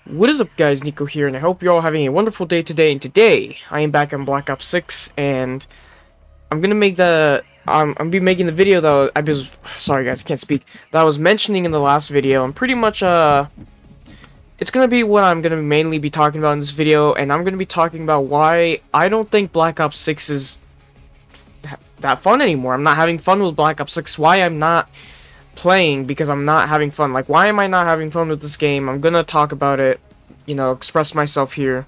What is up, guys? Nico here, and I hope you're all having a wonderful day today. And today, I am back on Black Ops 6, and I'm gonna make I'm gonna be making the video that I was sorry guys, I can't speak. That I was mentioning in the last video, and pretty much it's gonna be what I'm gonna mainly be talking about in this video, and I'm gonna be talking about why I don't think Black Ops 6 is that fun anymore. I'm not having fun with Black Ops 6. Why I'm not playing because I'm not having fun. Like, why am I not having fun with this game? I'm gonna talk about it, express myself here.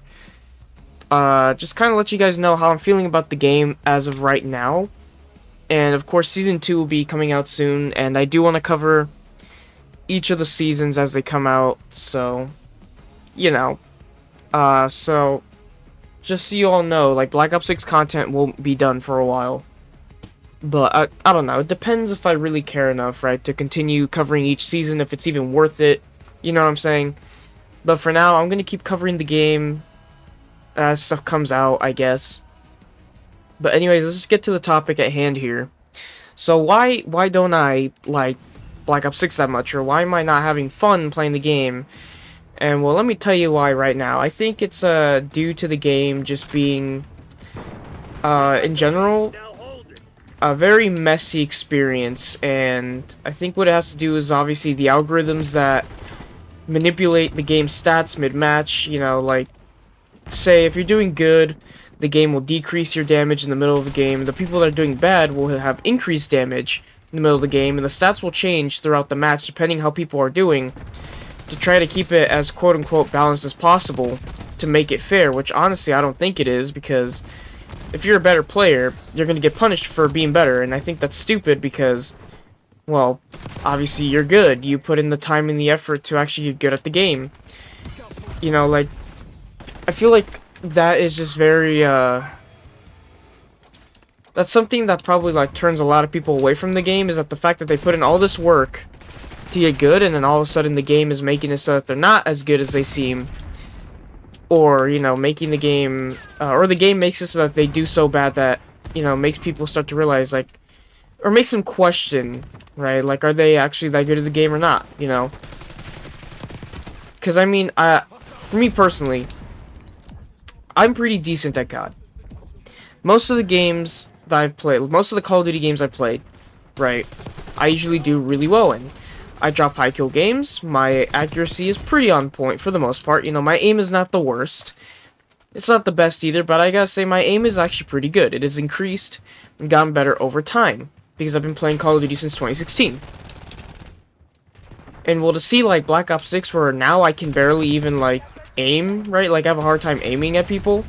Just kind of let you guys know how I'm feeling about the game as of right now. And of course, Season 2 will be coming out soon, and I do want to cover each of the seasons as they come out, so, so, just so you all know, like, Black Ops 6 content won't be done for a while. But, I don't know, it depends if I really care enough, right, to continue covering each season, if it's even worth it, you know what I'm saying? But for now, I'm gonna keep covering the game as stuff comes out, I guess. But anyways, let's just get to the topic at hand here. So why don't I like Black Ops 6 that much, or why am I not having fun playing the game? And well, let me tell you why right now. I think it's due to the game just being in general a very messy experience, and I think what it has to do is obviously the algorithms that manipulate the game's stats mid-match. Like, say if you're doing good, the game will decrease your damage in the middle of the game. The people that are doing bad will have increased damage in the middle of the game, and the stats will change throughout the match depending how people are doing, to try to keep it as quote-unquote balanced as possible to make it fair, which honestly I don't think it is, because if you're a better player, you're going to get punished for being better, and I think that's stupid because, well, obviously you're good. You put in the time and the effort to actually get good at the game. Like, I feel like that is just very, that's something that probably, like, turns a lot of people away from the game, is that the fact that they put in all this work to get good, and then all of a sudden the game is making it so that they're not as good as they seem. Or, making the game, or the game makes it so that they do so bad that, makes people start to realize, like, or makes them question, right? Like, are they actually that good at the game or not, Because, I mean, for me personally, I'm pretty decent at COD. Most of the games that I've played, most of the Call of Duty games I've played, right, I usually do really well in. I drop high kill games, my accuracy is pretty on point for the most part. My aim is not the worst. It's not the best either, but I gotta say my aim is actually pretty good. It has increased and gotten better over time, because I've been playing Call of Duty since 2016. And well, to see, like, Black Ops 6, where now I can barely even, like, aim, right? Like, I have a hard time aiming at people.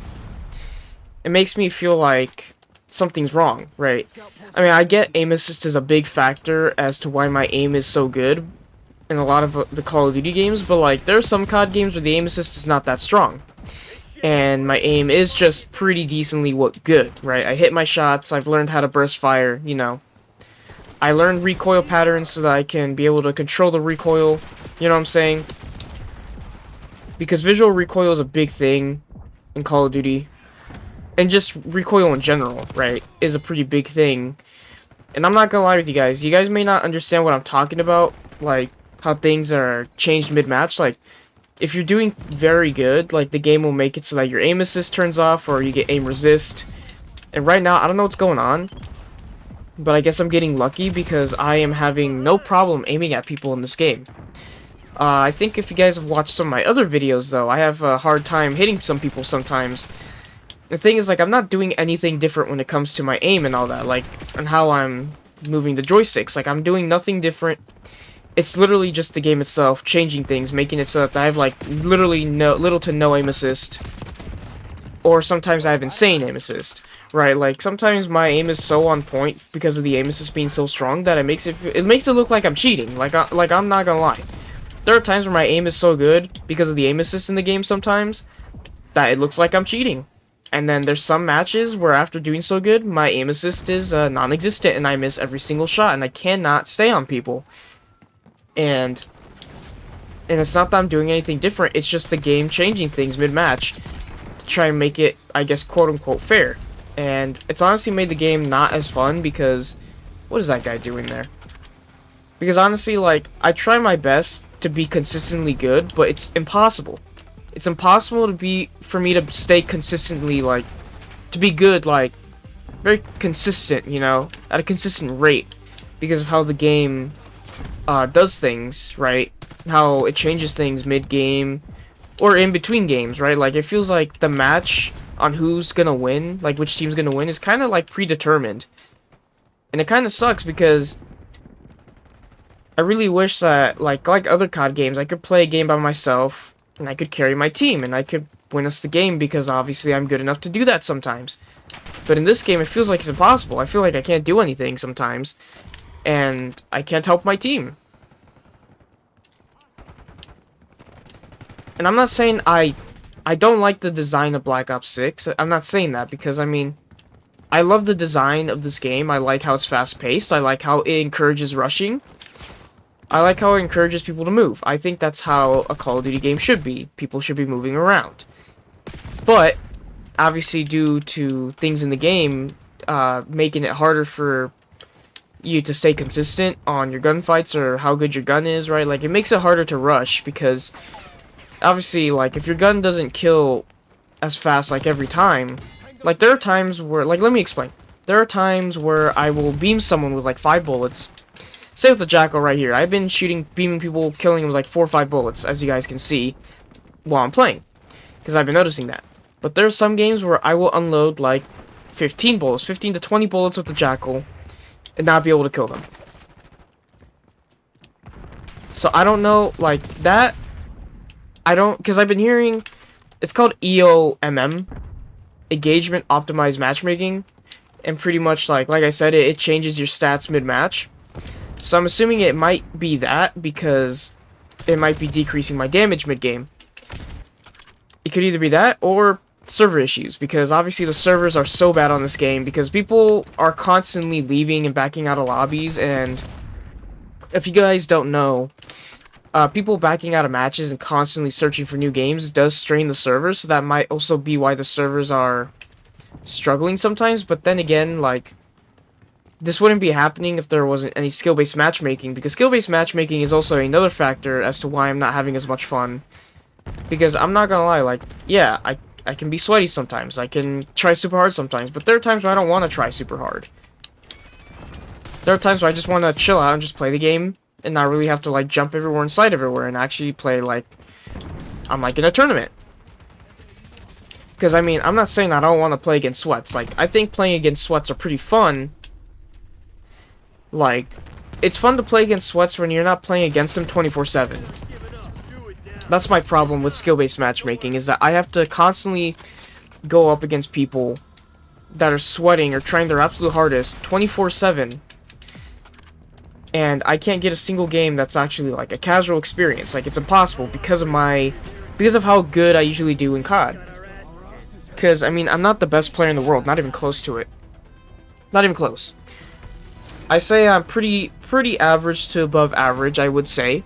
It makes me feel like something's wrong, right? I mean, I get aim assist is a big factor as to why my aim is so good in a lot of the Call of Duty games, but, like, there are some COD games where the aim assist is not that strong. And my aim is just pretty decently good, right? I hit my shots, I've learned how to burst fire, I learned recoil patterns so that I can be able to control the recoil, you know what I'm saying? Because visual recoil is a big thing in Call of Duty. And just recoil in general, right, is a pretty big thing. And I'm not gonna lie with you guys may not understand what I'm talking about, like, how things are changed mid-match. Like, if you're doing very good, like, the game will make it so that your aim assist turns off, or you get aim resist. And right now, I don't know what's going on, but I guess I'm getting lucky because I am having no problem aiming at people in this game. I think if you guys have watched some of my other videos, though, I have a hard time hitting some people sometimes. The thing is, like, I'm not doing anything different when it comes to my aim and all that, like, and how I'm moving the joysticks. Like, I'm doing nothing different. It's literally just the game itself changing things, making it so that I have, like, literally little to no aim assist. Or sometimes I have insane aim assist, right? Like, sometimes my aim is so on point because of the aim assist being so strong that it makes it look like I'm cheating. Like, I'm not gonna lie. There are times where my aim is so good because of the aim assist in the game sometimes that it looks like I'm cheating. And then there's some matches where after doing so good, my aim assist is non-existent and I miss every single shot and I cannot stay on people. And it's not that I'm doing anything different, it's just the game changing things mid-match to try and make it, I guess, quote-unquote fair. And it's honestly made the game not as fun because, what is that guy doing there? Because honestly, like, I try my best to be consistently good, but it's impossible. It's impossible for me to stay consistently, like, to be good, like, very consistent, you know, at a consistent rate, because of how the game does things, right? How it changes things mid-game or in between games, right? Like, it feels like the match on who's gonna win, like which team's gonna win, is kind of like predetermined. And it kind of sucks because I really wish that, like other COD games, I could play a game by myself and I could carry my team and I could win us the game because obviously I'm good enough to do that sometimes. But in this game, it feels like it's impossible. I feel like I can't do anything sometimes, and I can't help my team. And I'm not saying I don't like the design of Black Ops 6. I'm not saying that because, I mean, I love the design of this game. I like how it's fast-paced. I like how it encourages rushing. I like how it encourages people to move. I think that's how a Call of Duty game should be. People should be moving around. But, obviously, due to things in the game, making it harder for you to stay consistent on your gunfights or how good your gun is, right? Like, it makes it harder to rush because, obviously, like, if your gun doesn't kill as fast, like, every time, like, there are times where, like, let me explain. There are times where I will beam someone with, like, 5 bullets. Say with the Jackal right here. I've been beaming people, killing them with, like, 4 or 5 bullets, as you guys can see, while I'm playing. Because I've been noticing that. But there's some games where I will unload, like, 15 bullets, 15 to 20 bullets with the Jackal, and not be able to kill them. So I don't know, like, that, because I've been hearing, it's called EOMM, Engagement Optimized Matchmaking, and pretty much, like I said, it changes your stats mid-match. So I'm assuming it might be that, because it might be decreasing my damage mid-game. It could either be that, or server issues, because obviously the servers are so bad on this game, because people are constantly leaving and backing out of lobbies, and if you guys don't know, people backing out of matches and constantly searching for new games does strain the servers, so that might also be why the servers are struggling sometimes. But then again, like, this wouldn't be happening if there wasn't any skill-based matchmaking, because skill-based matchmaking is also another factor as to why I'm not having as much fun. Because I'm not gonna lie, like, yeah, I can be sweaty sometimes, I can try super hard sometimes, but there are times where I don't want to try super hard. There are times where I just want to chill out and just play the game, and not really have to, like, jump everywhere and slide everywhere, and actually play, like, I'm, like, in a tournament. Because, I mean, I'm not saying I don't want to play against sweats. Like, I think playing against sweats are pretty fun. Like, it's fun to play against sweats when you're not playing against them 24/7. That's my problem with skill-based matchmaking, is that I have to constantly go up against people that are sweating or trying their absolute hardest 24/7. And I can't get a single game that's actually, like, a casual experience. Like, it's impossible because of how good I usually do in COD. Because, I mean, I'm not the best player in the world, not even close to it. Not even close. I say I'm pretty average to above average, I would say.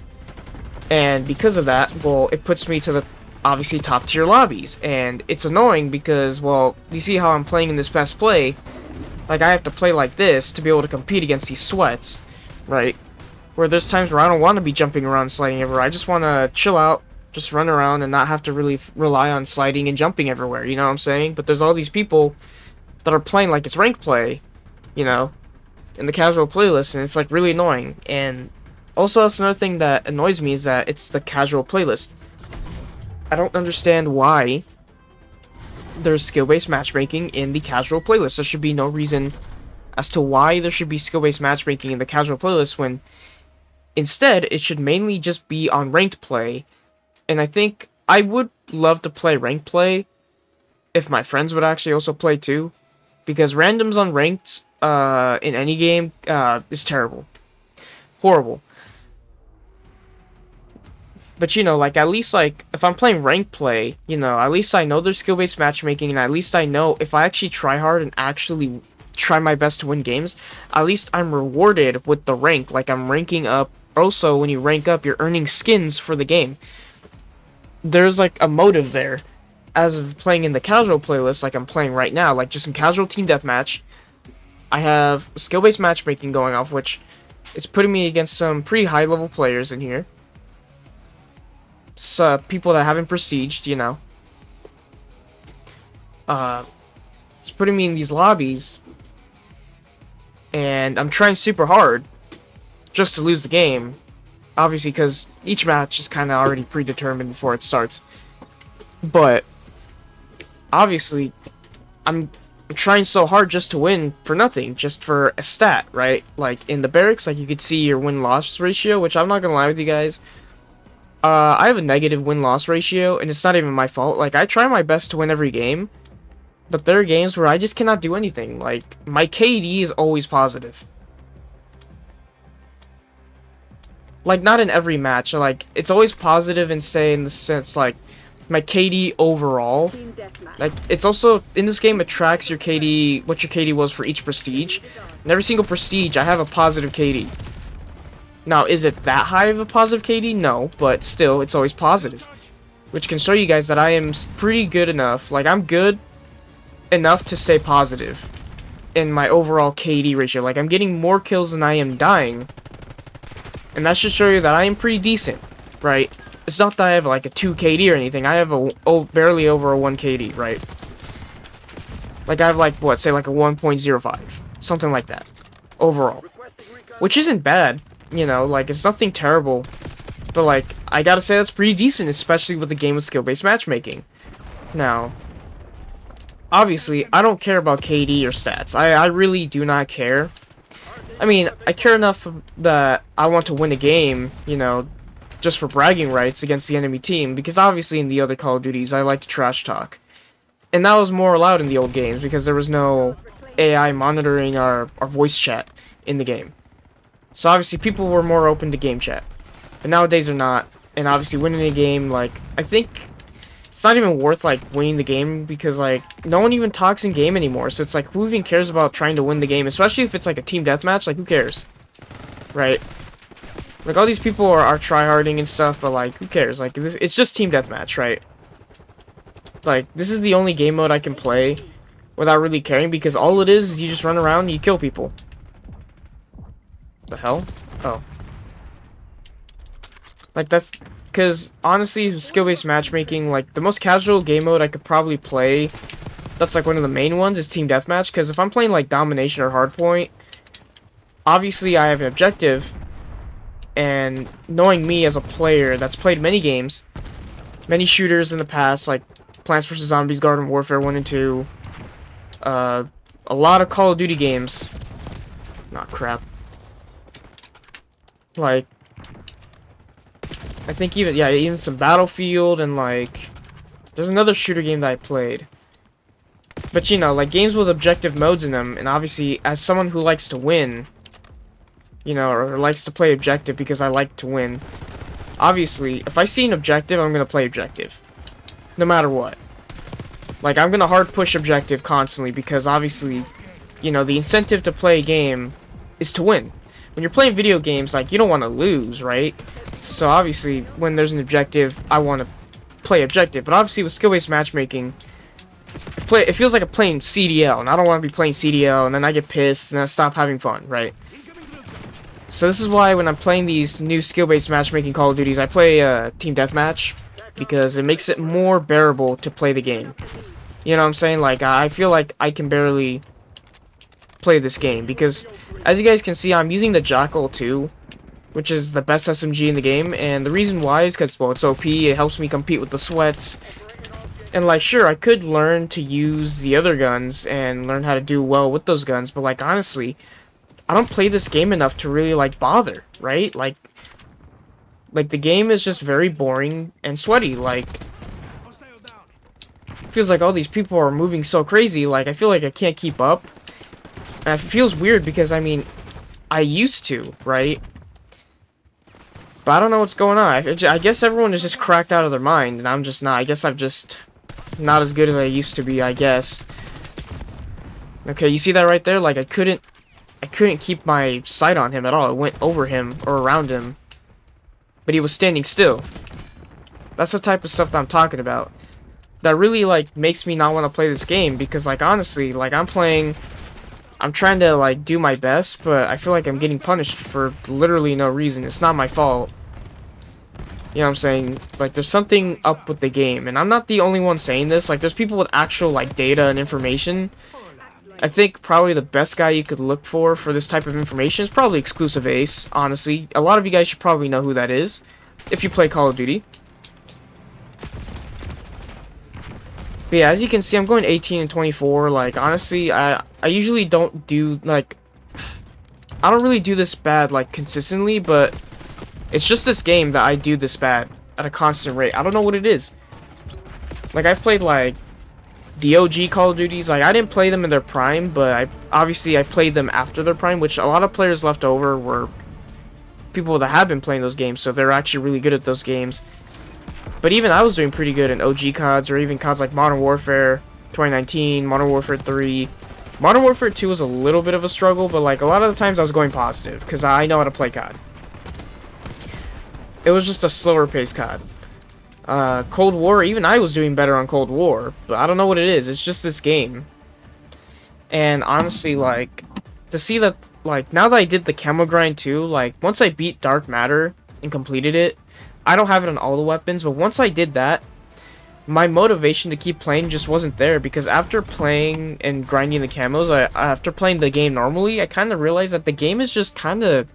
And because of that, well, it puts me to the, obviously, top tier lobbies. And it's annoying because, well, you see how I'm playing in this best play. Like, I have to play like this to be able to compete against these sweats, right? Where there's times where I don't want to be jumping around, sliding everywhere. I just want to chill out, just run around, and not have to really rely on sliding and jumping everywhere, you know what I'm saying? But there's all these people that are playing like it's ranked play, you know, in the casual playlist, and it's, like, really annoying. And also, that's another thing that annoys me, is that it's the casual playlist. I don't understand why there's skill-based matchmaking in the casual playlist. There should be no reason as to why there should be skill-based matchmaking in the casual playlist, when instead it should mainly just be on ranked play. And I think I would love to play ranked play if my friends would actually also play too, because randoms on ranked in any game is terrible. Horrible. But, you know, like, at least, like, if I'm playing ranked play, you know, at least I know there's skill-based matchmaking, and at least I know if I actually try hard and actually try my best to win games, at least I'm rewarded with the rank. Like, I'm ranking up. Also, when you rank up, you're earning skins for the game. There's, like, a motive there. As of playing in the casual playlist, like I'm playing right now, like just in casual team deathmatch, I have skill-based matchmaking going off, which is putting me against some pretty high-level players in here. people that haven't prestiged, you know. It's putting me in these lobbies, and I'm trying super hard just to lose the game. Obviously, because each match is kind of already predetermined before it starts. But obviously, I'm trying so hard just to win for nothing, just for a stat, right? Like in the barracks, like you could see your win-loss ratio, which I'm not gonna lie with you guys. I have a negative win-loss ratio, and it's not even my fault. Like I try my best to win every game, but there are games where I just cannot do anything. Like my KD is always positive. Like not in every match. Like it's always positive and say in the sense like my KD overall. Like, it's also, in this game, it tracks your KD, what your KD was for each prestige. And every single prestige, I have a positive KD. Now, is it that high of a positive KD? No, but still, it's always positive. Which can show you guys that I am pretty good enough, like, I'm good enough to stay positive in my overall KD ratio. Like, I'm getting more kills than I am dying. And that should show you that I am pretty decent, right? It's not that I have like a 2 KD or anything. I have a barely over a 1 KD, right? Like I have like what, say like a 1.05, something like that, overall, which isn't bad, you know. Like it's nothing terrible, but like I gotta say that's pretty decent, especially with a game with skill-based matchmaking. Now, obviously, I don't care about KD or stats. I really do not care. I mean, I care enough that I want to win a game, you know, just for bragging rights against the enemy team, because obviously in the other Call of Duties I like to trash talk. And that was more allowed in the old games because there was no AI monitoring our voice chat in the game. So obviously people were more open to game chat. But nowadays they're not, and obviously winning a game, like, I think it's not even worth like winning the game because like no one even talks in game anymore, so it's like who even cares about trying to win the game, especially if it's like a team deathmatch. Like who cares, right? Like, all these people are tryharding and stuff, but, like, who cares? Like, it's just team deathmatch, right? Like, this is the only game mode I can play without really caring, because all it is you just run around and you kill people. The hell? Oh. Like, that's... Because, honestly, skill-based matchmaking, like, the most casual game mode I could probably play, that's, like, one of the main ones, is team deathmatch, because if I'm playing, like, domination or hardpoint, obviously I have an objective. And knowing me as a player that's played many games, many shooters in the past, like Plants vs. Zombies, Garden Warfare 1 and 2, a lot of Call of Duty games, not crap, like, I think even some Battlefield, and like, there's another shooter game that I played. But you know, like games with objective modes in them, and obviously as someone who likes to win, you know, or likes to play objective because I like to win. Obviously, if I see an objective, I'm gonna play objective. No matter what. Like, I'm gonna hard push objective constantly because obviously, you know, the incentive to play a game is to win. When you're playing video games, like, you don't want to lose, right? So obviously, when there's an objective, I want to play objective. But obviously, with skill-based matchmaking, it feels like I'm playing CDL, and I don't want to be playing CDL, and then I get pissed, and I stop having fun, right? So this is why when I'm playing these new skill-based matchmaking Call of Duties, I play Team Deathmatch, because it makes it more bearable to play the game. You know what I'm saying? Like, I feel like I can barely play this game, because as you guys can see, I'm using the Jackal 2, which is the best SMG in the game, and the reason why is because, well, it's OP, it helps me compete with the sweats, and like, sure, I could learn to use the other guns and learn how to do well with those guns, but like, honestly, I don't play this game enough to really, like, bother, right? Like, the game is just very boring and sweaty, like, it feels like all these people are moving so crazy, like, I feel like I can't keep up, and it feels weird because, I mean, I used to, right? But I don't know what's going on. I guess everyone is just cracked out of their mind, and I'm just not. I guess I'm just not as good as I used to be, I guess. Okay, you see that right there? Like, I couldn't keep my sight on him at all. It went over him or around him, but he was standing still. That's the type of stuff that I'm talking about. That really, like, makes me not want to play this game, because, like, honestly, like, I'm trying to, like, do my best, but I feel like I'm getting punished for literally no reason. It's not my fault. You know what I'm saying? Like, there's something up with the game, and I'm not the only one saying this. Like, there's people with actual, like, data and information. I think probably the best guy you could look for this type of information is probably Exclusive Ace, honestly. A lot of you guys should probably know who that is, if you play Call of Duty. But yeah, as you can see, I'm going 18 and 24. Like, honestly, I usually don't do, like, I don't really do this bad, like, consistently, but it's just this game that I do this bad at a constant rate. I don't know what it is. Like, I've played, like, the OG Call of Duties. Like, I didn't play them in their prime, but obviously I played them after their prime, which a lot of players left over were people that have been playing those games, so they're actually really good at those games. But even I was doing pretty good in OG CODs, or even CODs like Modern Warfare 2019, Modern Warfare 3. Modern Warfare 2 was a little bit of a struggle, but like a lot of the times I was going positive, because I know how to play COD. It was just a slower paced COD. Cold War, even I was doing better on Cold War, but I don't know what it is. It's just this game. And honestly, like, to see that, like, now that I did the camo grind too, like, once I beat Dark Matter and completed it, I don't have it on all the weapons, but once I did that, my motivation to keep playing just wasn't there, because after playing and grinding the camos, after playing the game normally, I kind of realized that the game is just kind of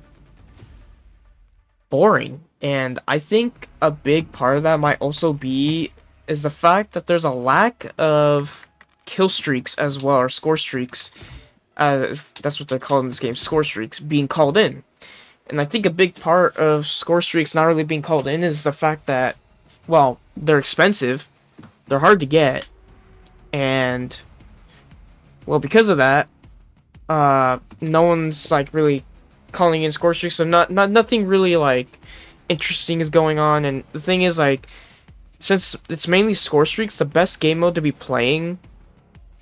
boring. And I think a big part of that might also be is the fact that there's a lack of kill streaks as well, or score streaks. That's what they're called in this game, score streaks, being called in. And I think a big part of score streaks not really being called in is the fact that, well, they're expensive, they're hard to get, and, well, because of that, no one's, like, really calling in score streaks, so nothing really, like, interesting is going on. And the thing is, like, since it's mainly score streaks, the best game mode to be playing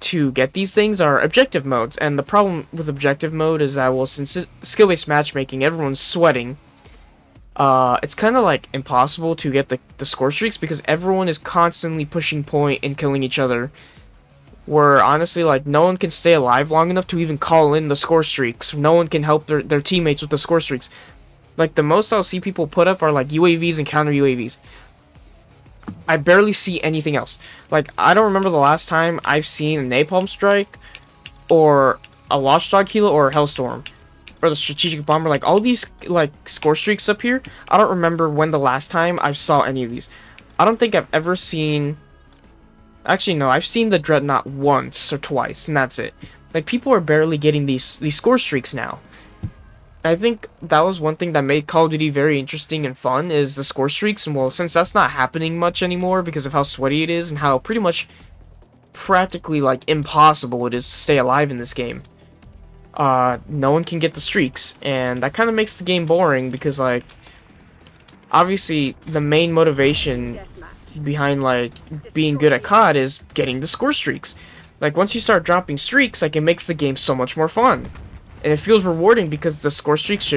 to get these things are objective modes. And the problem with objective mode is that, well, since skill-based matchmaking, everyone's sweating, it's kind of like impossible to get the score streaks, because everyone is constantly pushing point and killing each other, where honestly, like, no one can stay alive long enough to even call in the score streaks. No one can help their teammates with the score streaks. Like, the most I'll see people put up are like UAVs and counter UAVs. I barely see anything else. Like, I don't remember the last time I've seen a Napalm Strike, or a Watchdog Helo, or a Hellstorm, or the Strategic Bomber. Like, all these, like, score streaks up here, I don't remember when the last time I saw any of these. I don't think I've ever seen... Actually, no, I've seen the Dreadnought once or twice, and that's it. Like, people are barely getting these score streaks now. I think that was one thing that made Call of Duty very interesting and fun, is the score streaks. And well, since that's not happening much anymore because of how sweaty it is and how pretty much practically, like, impossible it is to stay alive in this game, no one can get the streaks, and that kind of makes the game boring, because, like, obviously the main motivation behind, like, being good at COD is getting the score streaks. Like, once you start dropping streaks, like, it makes the game so much more fun. And it feels rewarding because the score streaks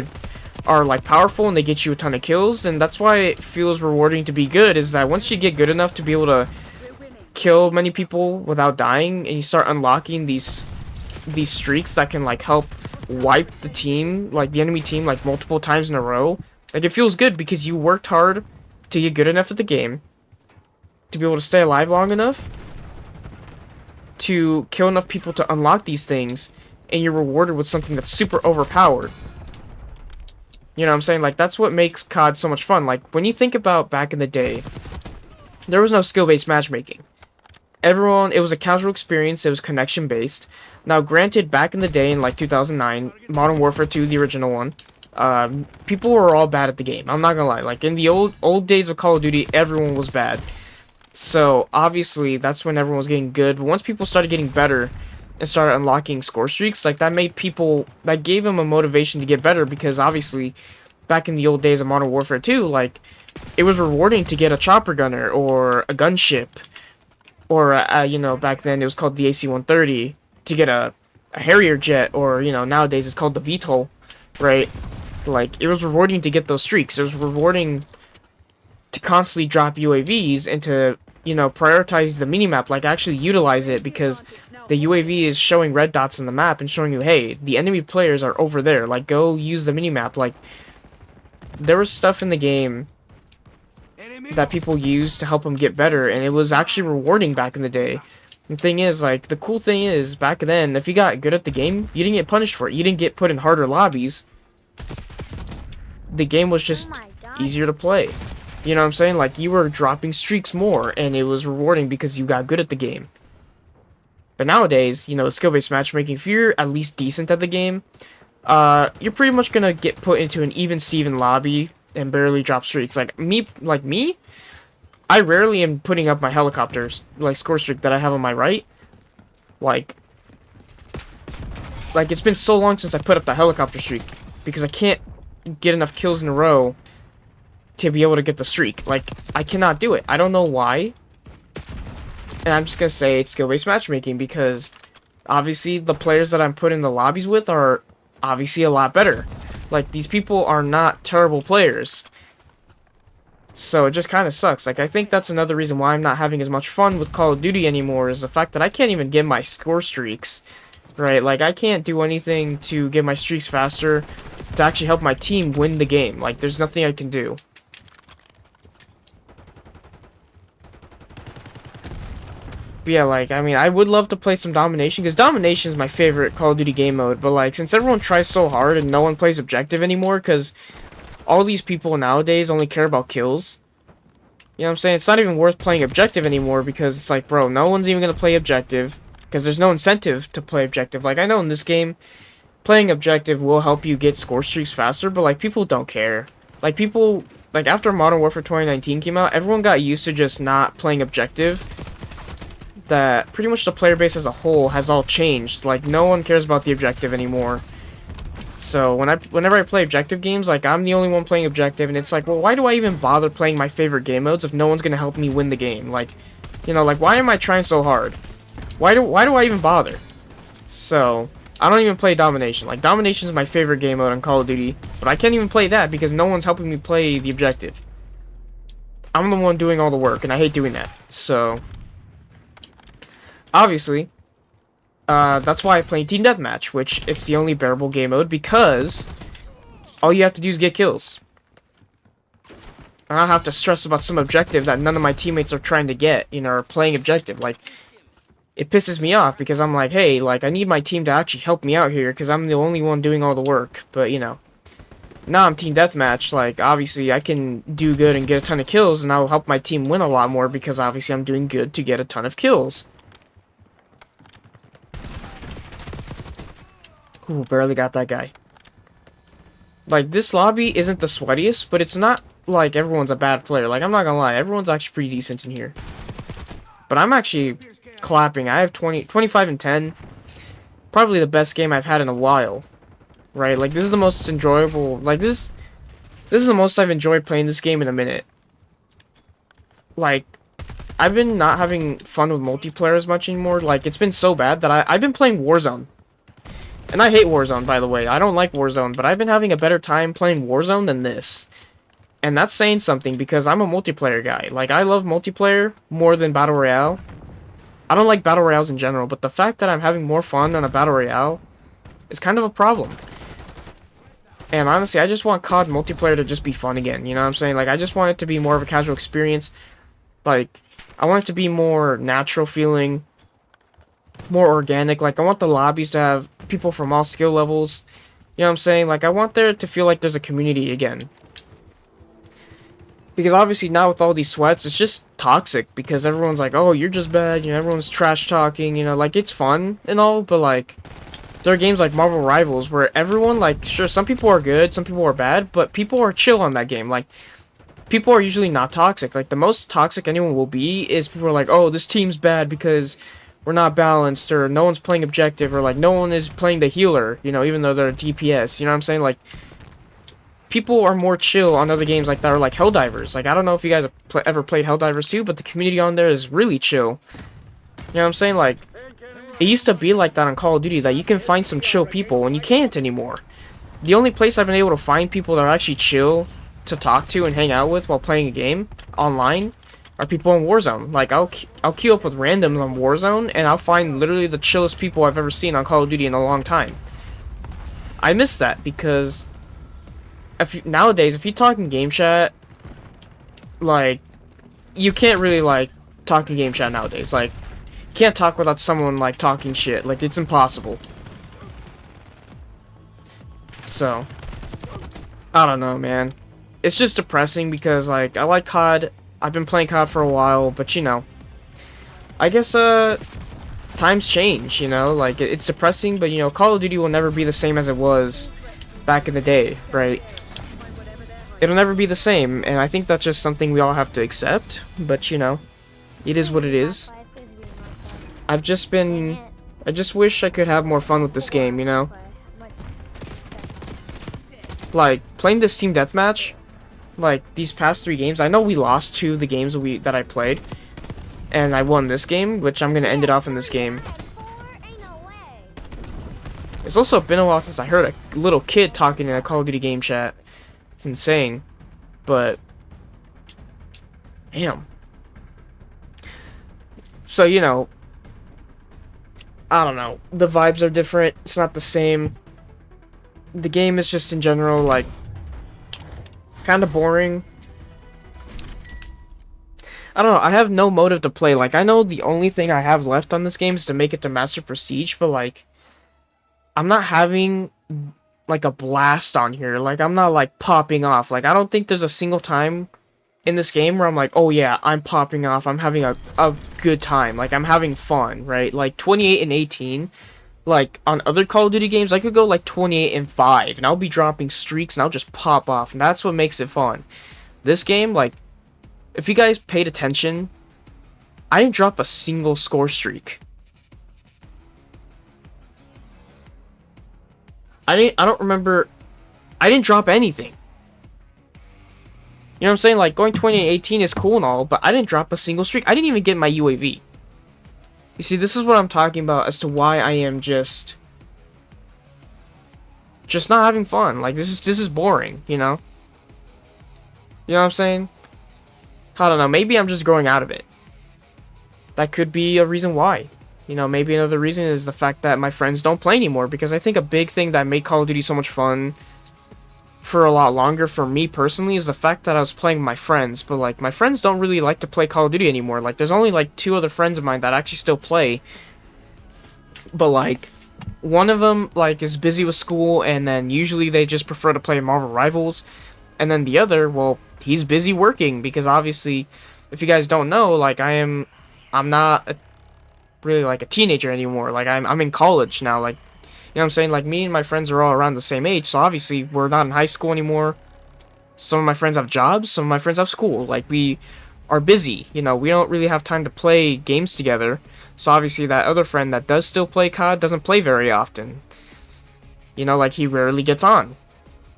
are like powerful and they get you a ton of kills, and that's why it feels rewarding to be good, is that once you get good enough to be able to kill many people without dying, and you start unlocking these streaks that can, like, help wipe the team, like the enemy team, like multiple times in a row, like, it feels good because you worked hard to get good enough at the game to be able to stay alive long enough to kill enough people to unlock these things, and you're rewarded with something that's super overpowered. You know what I'm saying? Like, that's what makes COD so much fun. Like, when you think about back in the day, there was no skill-based matchmaking. It was a casual experience, it was connection-based. Now, granted, back in the day, in, like, 2009, Modern Warfare 2, the original one, people were all bad at the game. I'm not gonna lie. Like, in the old days of Call of Duty, everyone was bad. So, obviously, that's when everyone was getting good. But once people started getting better and started unlocking score streaks, like, that gave them a motivation to get better, because obviously back in the old days of Modern Warfare 2, like, it was rewarding to get a chopper gunner or a gunship, or you know, back then it was called the AC-130, to get a Harrier jet, or, you know, nowadays it's called the VTOL, right? Like, it was rewarding to get those streaks. It was rewarding to constantly drop UAVs and to, you know, prioritize the minimap, like, actually utilize it, because the UAV is showing red dots on the map and showing you, hey, the enemy players are over there, like, go use the minimap. Like, there was stuff in the game that people use to help them get better, and it was actually rewarding back in the day. The thing is, like, the cool thing is, back then, if you got good at the game, you didn't get punished for it. You didn't get put in harder lobbies. The game was just easier to play. You know what I'm saying? Like, you were dropping streaks more, and it was rewarding because you got good at the game. But nowadays, you know, skill-based matchmaking, if you're at least decent at the game, you're pretty much gonna get put into an even-Steven lobby and barely drop streaks. Like me, I rarely am putting up my helicopters, like, score streak that I have on my right. Like, it's been so long since I put up the helicopter streak, because I can't get enough kills in a row to be able to get the streak. Like, I cannot do it. I don't know why. And I'm just gonna say it's skill-based matchmaking, because obviously the players that I'm put in the lobbies with are obviously a lot better. Like, these people are not terrible players. So it just kind of sucks. Like, I think that's another reason why I'm not having as much fun with Call of Duty anymore, is the fact that I can't even get my score streaks. Right? Like, I can't do anything to get my streaks faster to actually help my team win the game. Like, there's nothing I can do. But yeah, like, I mean, I would love to play some Domination, because Domination is my favorite Call of Duty game mode, but, like, since everyone tries so hard and no one plays Objective anymore, because all these people nowadays only care about kills, you know what I'm saying? It's not even worth playing Objective anymore, because it's like, bro, no one's even going to play Objective, because there's no incentive to play Objective. Like, I know in this game, playing Objective will help you get score streaks faster, but, like, people don't care. Like, people, like, after Modern Warfare 2019 came out, everyone got used to just not playing Objective. That pretty much the player base as a whole has all changed. Like, no one cares about the Objective anymore. So whenever I play Objective games, like, I'm the only one playing Objective, and it's like, well, why do I even bother playing my favorite game modes if no one's gonna help me win the game? Like, you know, like, why am I trying so hard? Why do I even bother? So I don't even play Domination. Like, Domination is my favorite game mode on Call of Duty, but I can't even play that because no one's helping me play the Objective. I'm the one doing all the work, and I hate doing that. So obviously, that's why I play Team Deathmatch, which it's the only bearable game mode, because all you have to do is get kills. I don't have to stress about some objective that none of my teammates are trying to get, you know, or playing objective. Like, it pisses me off, because I'm like, hey, like, I need my team to actually help me out here, because I'm the only one doing all the work. But, you know, now I'm Team Deathmatch, like, obviously I can do good and get a ton of kills, and I'll help my team win a lot more, because obviously I'm doing good to get a ton of kills. Ooh, barely got that guy. Like, this lobby isn't the sweatiest, but it's not like everyone's a bad player. Like, I'm not gonna lie, everyone's actually pretty decent in here. But I'm actually clapping. I have 25 and 10. Probably the best game I've had in a while. Right? Like, this is the most enjoyable. Like, this is the most I've enjoyed playing this game in a minute. Like, I've been not having fun with multiplayer as much anymore. Like, it's been so bad that I've been playing Warzone. And I hate Warzone, by the way. I don't like Warzone, but I've been having a better time playing Warzone than this. And that's saying something, because I'm a multiplayer guy. Like, I love multiplayer more than Battle Royale. I don't like Battle Royales in general, but the fact that I'm having more fun on a Battle Royale is kind of a problem. And honestly, I just want COD multiplayer to just be fun again, you know what I'm saying? Like, I just want it to be more of a casual experience. Like, I want it to be more natural feeling, more organic. Like, I want the lobbies to have people from all skill levels. You know what I'm saying? Like, I want there to feel like there's a community again. Because obviously now with all these sweats, it's just toxic, because everyone's like, oh, you're just bad, you know, everyone's trash talking, you know, like, it's fun and all, but like, there are games like Marvel Rivals where everyone, like, sure, some people are good, some people are bad, but people are chill on that game. Like, people are usually not toxic. Like, the most toxic anyone will be is people are like, oh, this team's bad because we're not balanced, or no one's playing objective, or like no one is playing the healer, you know, even though they're a DPS, you know what I'm saying? Like, people are more chill on other games like that, or like Helldivers. Like, I don't know if you guys have ever played Helldivers too, but the community on there is really chill. You know what I'm saying? Like, it used to be like that on Call of Duty, that you can find some chill people, and you can't anymore. The only place I've been able to find people that are actually chill to talk to and hang out with while playing a game online are people in Warzone. Like, I'll queue up with randoms on Warzone, and I'll find literally the chillest people I've ever seen on Call of Duty in a long time. I miss that, because nowadays, if you talk in game chat, like, you can't really, like, talk in game chat nowadays. Like, you can't talk without someone, like, talking shit. Like, it's impossible. So, I don't know, man. It's just depressing because, like, I like COD. I've been playing COD for a while, but, you know, I guess, times change, you know? Like, it's depressing, but, you know, Call of Duty will never be the same as it was back in the day, right? It'll never be the same, and I think that's just something we all have to accept, but, you know, it is what it is. I just wish I could have more fun with this game, you know? Like, playing this team deathmatch, like, these past 3 games, I know we lost 2 of the games that I played, and I won this game, which I'm gonna end it off in this game. It's also been a while since I heard a little kid talking in a Call of Duty game chat. It's insane, but damn. So, you know, I don't know. The vibes are different. It's not the same. The game is just in general, like, kind of boring. I don't know. I have no motive to play. Like, I know the only thing I have left on this game is to make it to Master Prestige, but, like, I'm not having, like, a blast on here. Like, I'm not, like, popping off. Like, I don't think there's a single time in this game where I'm like, oh yeah, I'm popping off. I'm having a good time. Like, I'm having fun, right? Like, 28 and 18. Like, on other Call of Duty games, I could go, like, 28 and 5. And I'll be dropping streaks, and I'll just pop off. And that's what makes it fun. This game, like, if you guys paid attention, I didn't drop a single score streak. I don't remember. I didn't drop anything. You know what I'm saying? Like, going 2018 is cool and all, but I didn't drop a single streak. I didn't even get my UAV. You see, this is what I'm talking about as to why I am just not having fun. Like, this is boring, you know? You know what I'm saying? I don't know, maybe I'm just growing out of it. That could be a reason why. You know, maybe another reason is the fact that my friends don't play anymore, because I think a big thing that made Call of Duty so much fun for a lot longer for me personally is the fact that I was playing with my friends, but, like, my friends don't really like to play Call of Duty anymore. Like, there's only, like, 2 other friends of mine that actually still play, but, like, one of them, like, is busy with school, and then usually they just prefer to play Marvel Rivals, and then the other, well, he's busy working, because obviously, if you guys don't know, like, I'm not really, like, a teenager anymore. Like, I'm in college now. Like, you know what I'm saying? Like, me and my friends are all around the same age, so obviously we're not in high school anymore. Some of my friends have jobs, some of my friends have school. Like, we are busy, you know, we don't really have time to play games together. So obviously that other friend that does still play COD doesn't play very often. You know, like, he rarely gets on.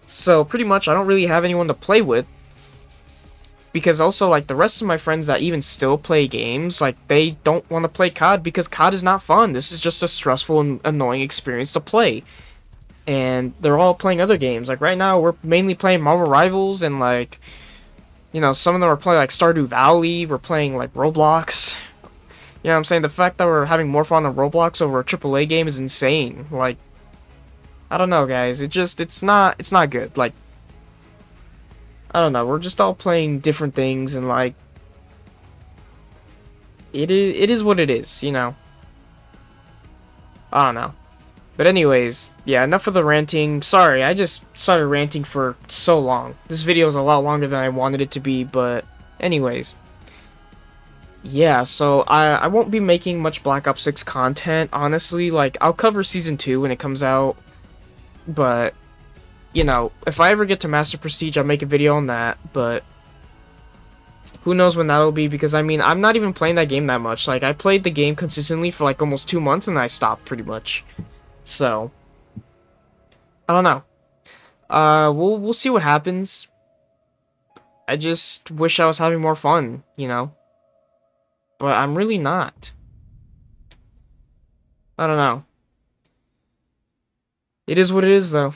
So pretty much I don't really have anyone to play with. Because also, like, the rest of my friends that even still play games, like, they don't want to play COD because COD is not fun. This is just a stressful and annoying experience to play. And they're all playing other games. Like, right now, we're mainly playing Marvel Rivals, and, like, you know, some of them are playing, like, Stardew Valley. We're playing, like, Roblox. You know what I'm saying? The fact that we're having more fun on Roblox over a AAA game is insane. Like, I don't know, guys. It's not good. Like, I don't know, we're just all playing different things, and, like, it is what it is, you know? I don't know. But anyways, yeah, enough of the ranting. Sorry, I just started ranting for so long. This video is a lot longer than I wanted it to be, but anyways. Yeah, so I won't be making much Black Ops 6 content, honestly. Like, I'll cover Season 2 when it comes out, but you know, if I ever get to Master Prestige, I'll make a video on that, but who knows when that'll be, because, I mean, I'm not even playing that game that much. Like, I played the game consistently for, like, almost 2 months, and I stopped, pretty much. So, I don't know. We'll see what happens. I just wish I was having more fun, you know? But I'm really not. I don't know. It is what it is, though.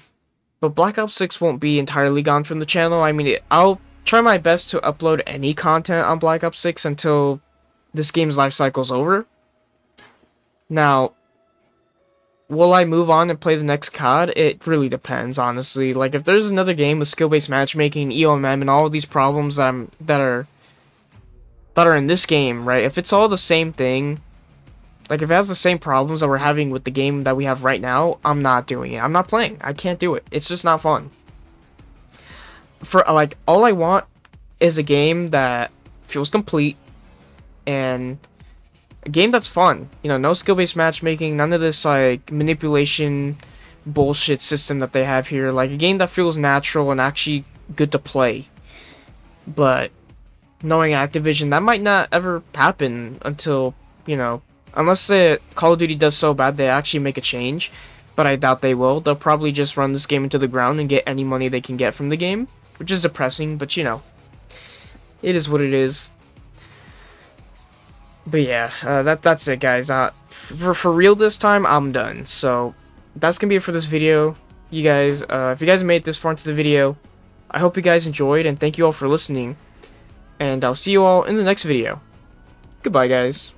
But Black Ops 6 won't be entirely gone from the channel. I mean, I'll try my best to upload any content on Black Ops 6 until this game's life cycle's over. Now, will I move on and play the next COD? It really depends, honestly. Like, if there's another game with skill-based matchmaking, EOMM, and all of these problems that are that are in this game, right? If it's all the same thing, like if it has the same problems that we're having with the game that we have right now, I'm not doing it. I'm not playing. I can't do it. It's just not fun. For like, all I want is a game that feels complete and a game that's fun. You know, no skill-based matchmaking, none of this like manipulation bullshit system that they have here. Like a game that feels natural and actually good to play. But knowing Activision, that might not ever happen until, you know, unless the Call of Duty does so bad they actually make a change. But I doubt they will. They'll probably just run this game into the ground and get any money they can get from the game, which is depressing, but you know, it is what it is. But yeah, that's it, guys. For real this time, I'm done. So that's gonna be it for this video. You guys, if you guys made it this far into the video, I hope you guys enjoyed, and thank you all for listening. And I'll see you all in the next video. Goodbye, guys.